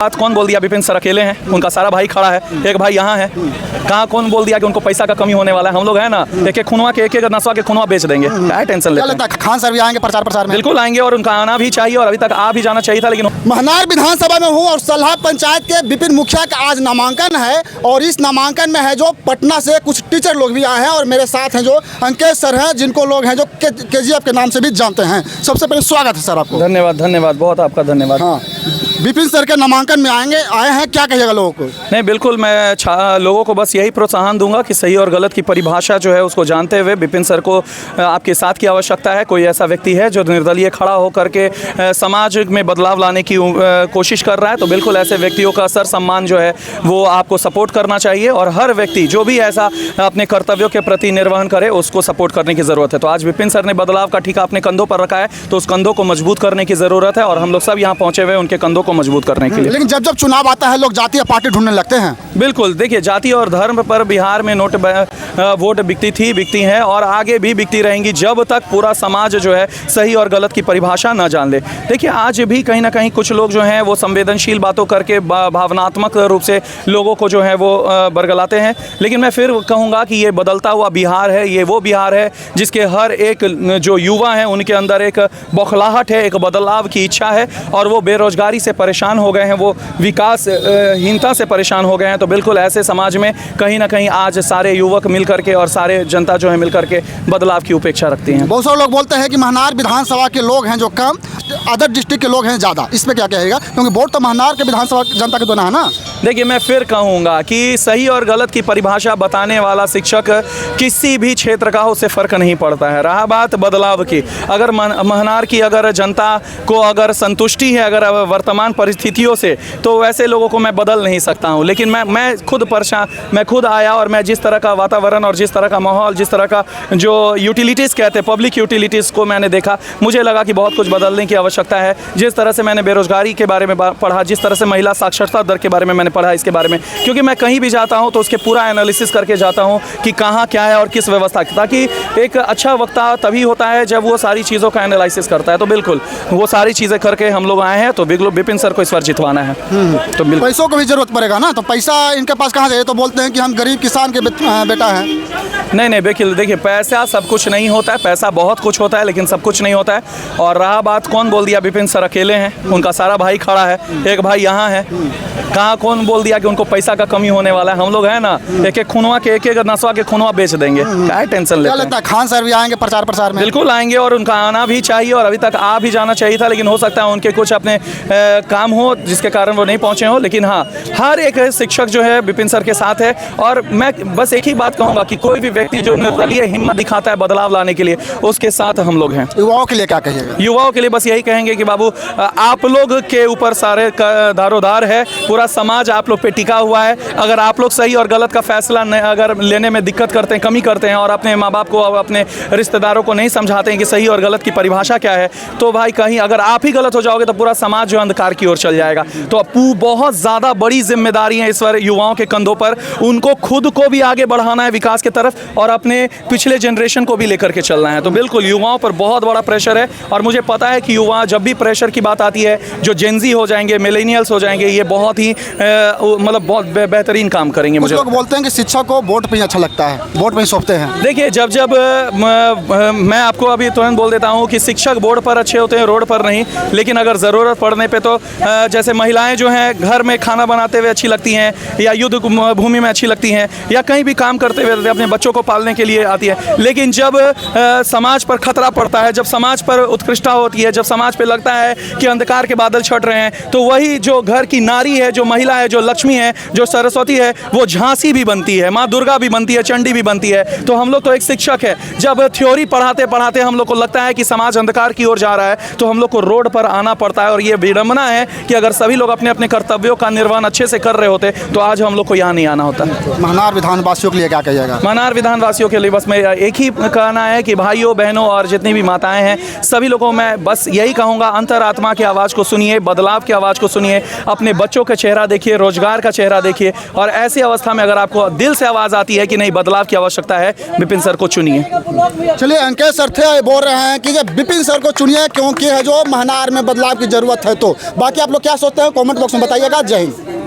बात कौन बोल दिया विपिन सर अकेले हैं? उनका सारा भाई खड़ा है, एक भाई यहाँ है। कहाँ कौन बोल दिया कि उनको पैसा का कमी होने वाला है? हम लोग हैं ना, एक एक खुनवा के एक एक नसवा के खुनवा बेच देंगे। क्या टेंशन लेते हैं? खान सर भी आएंगे प्रचार प्रसार में? बिल्कुल आएंगे और उनका आना भी चाहिए और अभी तक आ भी जाना चाहिए था, लेकिन महनार विधानसभा में हूँ और सलहा पंचायत के विपिन मुखिया का आज नामांकन है और इस नामांकन में है जो पटना से कुछ टीचर लोग भी आए हैं और मेरे साथ हैं जो अंकेश सर हैं, जिनको लोग हैं जो KGF के नाम से भी जानते हैं। सबसे पहले स्वागत है सर आपको। धन्यवाद धन्यवाद, बहुत आपका धन्यवाद। हाँ, विपिन सर के नामांकन में आए हैं, क्या कहिएगा लोगों को? नहीं, बिल्कुल मैं लोगों को बस यही प्रोत्साहन दूंगा कि सही और गलत की परिभाषा जो है उसको जानते हुए विपिन सर को आपके साथ की आवश्यकता है। कोई ऐसा व्यक्ति है जो निर्दलीय खड़ा होकर के समाज में बदलाव लाने की कोशिश कर रहा है, तो बिल्कुल ऐसे व्यक्तियों का सर सम्मान जो है वो आपको सपोर्ट करना चाहिए और हर व्यक्ति जो भी ऐसा अपने कर्तव्यों के प्रति निर्वहन करे उसको सपोर्ट करने की ज़रूरत है। तो आज विपिन सर ने बदलाव का ठीका अपने कंधों पर रखा है, तो उस कंधों को मजबूत करने की ज़रूरत है और हम लोग सब यहाँ पहुँचे हुए उनके कंधों को मजबूत करने के लिए। लेकिन जब जब चुनाव आता है लोग जातीय पार्टी ढूंढने लगते हैं। बिल्कुल, देखिए जाति और धर्म पर बिहार में वोट बिकती हैं और आगे भी बिकती रहेंगी जब तक पूरा समाज जो है सही और गलत की परिभाषा न जान ले। देखिए आज भी कहीं ना कहीं कुछ लोग जो हैं वो संवेदनशील बातों करके भावनात्मक रूप से लोगों को जो है वो बरगलाते हैं, लेकिन मैं फिर कहूँगा कि ये बदलता हुआ बिहार है, ये वो बिहार है जिसके हर एक जो युवा हैं उनके अंदर एक बौखलाहट है, एक बदलाव की इच्छा है और वो बेरोजगारी से परेशान हो गए हैं, वो विकासहीनता से परेशान हो गए हैं। तो बिल्कुल ऐसे समाज में कहीं ना कहीं आज सारे युवक मिल करके और सारे जनता जो है मिल करके बदलाव की उपेक्षा रखती हैं। बहुत सारे लोग बोलते हैं कि महनार विधानसभा के लोग हैं जो कम, अदर डिस्ट्रिक्ट के लोग हैं ज़्यादा, इसमें क्या कहेगा? क्योंकि वोट तो महनार के विधानसभा जनता के दोनों है ना। देखिए मैं फिर कहूँगा कि सही और गलत की परिभाषा बताने वाला शिक्षक किसी भी क्षेत्र का हो, उससे फ़र्क नहीं पड़ता है। रहा बात बदलाव की, अगर महनार की अगर जनता को अगर संतुष्टि है अगर वर्तमान परिस्थितियों से, तो वैसे लोगों को मैं बदल नहीं सकता हूँ। लेकिन मैं खुद आया और मैं जिस तरह का वातावरण और जिस तरह का माहौल, जिस तरह का जो यूटिलिटीज़ कहते हैं पब्लिक यूटिलिटीज़ को मैंने देखा, मुझे लगा कि बहुत कुछ बदलने की आवश्यकता है। जिस तरह से मैंने बेरोजगारी के बारे में पढ़ा, जिस तरह से महिला साक्षरता दर के बारे में मैंने पढ़ा, इसके बारे में, क्योंकि मैं कहीं भी जाता हूं तो उसके पूरा एनालिसिस करके जाता हूं कि कहां क्या है और किस व्यवस्था की, ताकि एक अच्छा वक्ता तभी होता है जब वो सारी चीज़ों का एनालिसिस करता है। तो बिल्कुल वो सारी चीज़ें करके हम लोग आए हैं, तो विपिन सर को इस बार जितवाना है। तो बिल्कुल पैसों को भी जरूरत पड़ेगा ना, तो पैसा इनके पास कहाँ से? तो बोलते हैं कि हम गरीब किसान के बेटा हैं। नहीं, देखिए पैसा सब कुछ नहीं होता है, पैसा बहुत कुछ होता है लेकिन सब कुछ नहीं होता है। और रहा बात कौन बोल दिया विपिन सर अकेले हैं? उनका सारा भाई खड़ा है, एक भाई यहाँ है। कहाँ कौन बोल दिया कि उनको पैसा का कमी होने वाला है? हम लोग हैं ना, एक एक खुनवा के एक एक नसवा के खुनवा बेच देंगे। क्या टेंशन लेते हैं? खान सर भी आएंगे प्रचार प्रसार में? बिल्कुल आएंगे और उनका आना भी चाहिए और अभी तक आ भी जाना चाहिए था, लेकिन हो सकता है उनके कुछ अपने काम हो जिसके कारण वो नहीं पहुंचे हो। लेकिन हाँ, हर एक शिक्षक जो है विपिन सर के साथ है और मैं बस एक ही बात कहूँगा कि कोई भी व्यक्ति जो निर्दलीय हिम्मत दिखाता है बदलाव लाने के लिए, उसके साथ हम लोग हैं। युवाओं के लिए क्या कहिएगा? युवाओं के लिए बस यही कहेंगे कि बाबू आप लोग के ऊपर सारे दारोदार है, पूरा समाज आप लोग पे टिका हुआ है। अगर आप लोग सही और गलत का फैसला अगर लेने में दिक्कत करते हैं, कमी करते हैं और अपने माँ बाप को अपने रिश्तेदारों को नहीं समझाते हैं कि सही और गलत की परिभाषा क्या है, तो भाई कहीं अगर आप ही गलत हो जाओगे तो पूरा समाज जो अंधकार की ओर चल जाएगा। तो बहुत ज़्यादा बड़ी जिम्मेदारी है इस बार युवाओं के कंधों पर। उनको खुद को भी आगे बढ़ाना है विकास की तरफ और अपने पिछले जनरेशन को भी लेकर के चलना है। तो बिल्कुल युवाओं पर बहुत बड़ा प्रेशर है और मुझे पता है कि युवा जब भी प्रेशर की बात आती है, जो जेनजी हो जाएंगे, मिलेनियल्स हो जाएंगे, ये बहुत ही मतलब बहुत बेहतरीन काम करेंगे। मुझे लोग बोलते हैं कि शिक्षक को वोट पे अच्छा लगता है, वोट पे सौंपते हैं। देखिए जब मैं आपको अभी तुरंत बोल देता हूँ कि शिक्षक बोर्ड पर अच्छे होते हैं, रोड पर नहीं। लेकिन अगर ज़रूरत पड़ने पे तो जैसे महिलाएं जो हैं घर में खाना बनाते हुए अच्छी लगती हैं या युद्ध भूमि में अच्छी लगती हैं या कहीं भी काम करते हुए अपने बच्चों को पालने के लिए आती है। लेकिन जब समाज पर खतरा पड़ता है, जब समाज पर उत्कृष्टता होती है, जब समाज पे लगता है कि अंधकार के बादल छट रहे हैं, तो वही जो घर की नारी है, जो महिला है, जो लक्ष्मी है, जो सरस्वती है, वो झांसी भी बनती है, माँ दुर्गा भी बनती है, चंडी भी बनती है। तो हम लोग तो एक शिक्षक है, जब थ्योरी पढ़ाते पढ़ाते हम लोग को लगता है कि समाज अंधकार की ओर जा रहा है, तो हम लोग को रोड पर आना पड़ता है। और ये विडंबना है कि अगर सभी लोग अपने अपने कर्तव्यों का निर्वहन अच्छे से कर रहे होते तो आज हम लोग को यहाँ नहीं आना होता। महनार विधानवासियों के लिए क्या कहिएगा? महनार विधानवासियों के लिए बस मैं एक ही कहना है कि भाइयों बहनों और जितनी भी माताएं हैं, सभी लोगों मैं बस यही कहूँगा, अंतरात्मा की आवाज़ को सुनिए, बदलाव की आवाज़ को सुनिए, अपने बच्चों का चेहरा देखिए, रोजगार का चेहरा देखिए। और ऐसी अवस्था में अगर आपको दिल से आवाज़ आती है कि नहीं बदलाव की आवश्यकता है, विपिन सर को चुनिए। चलिए अंकेश सर थे बोल रहे हैं कि विपिन सर को चुनिए क्योंकि है जो महनार में बदलाव की जरूरत है। तो बाकी आप लोग क्या सोचते हैं कमेंट बॉक्स में बताइएगा। जय हिंद।